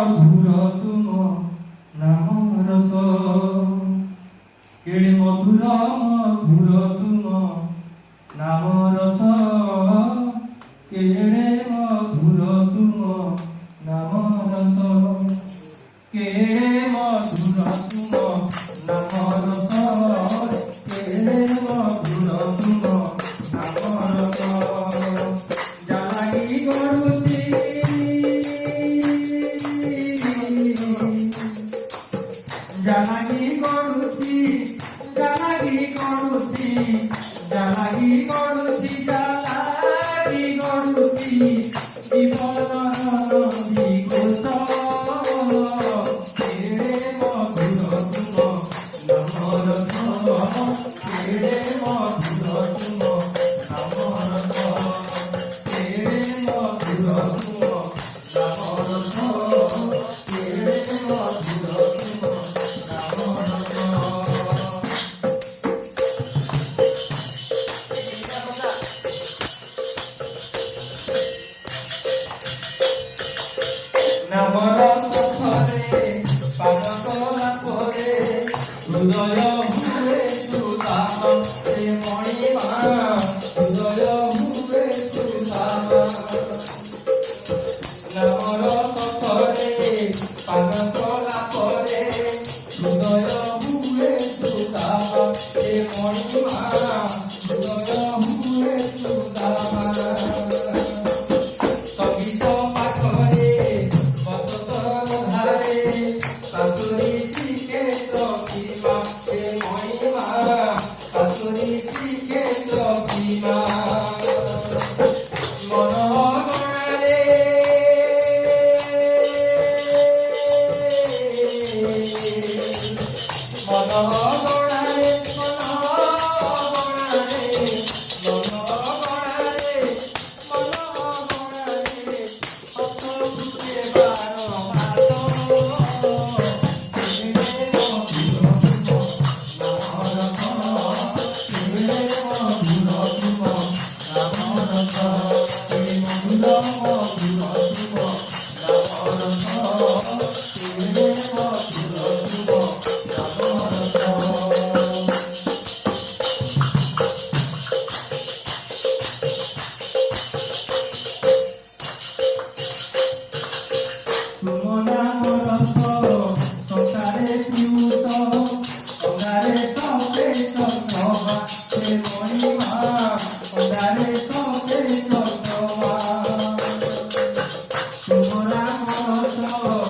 ମଧୁର ତୁମ ନାମ ରସ କେଡ଼େ ମଧୁର ମଧୁର ତୁମ ନାମ ରସ କେଡ଼େ ମଧୁର ତୁମ ନାମ ରସ କେଡ଼େ ମଧୁର ତୁମ ନାମ ରସ କେଡ଼େ ମଧୁର ତୁମ ନାମ ରସ ଜାଲାଗି କରୁଛି জালাগি করুছি জালাগি করুছি জালাগি করুছি জালাগি করুছি জীবন নদী কোষ কেড়ে মধুর তুম নামর কেড়ে মধুর তুম নামর কেড়ে মধুর তুম নামর কেড়ে মধুর নামর সখরে পাদ কলা পরে হৃদয় হুয়ে সুদাম সে মণিমা হৃদয় হুয়ে সুদাম নামর সখরে পাদ কলা পরে হৃদয় হুয়ে সুদাম সে মণিমা হৃদয় হুয়ে সুদাম সঙ্গীত পাখরে কাতুরি শিখে সখীমা সে মহিমা কাতুরি শিখে সখীমা মনোগণারে মনোগণারে মনোগণারে মনোগণারে অত বুঝে বারো তুম নাম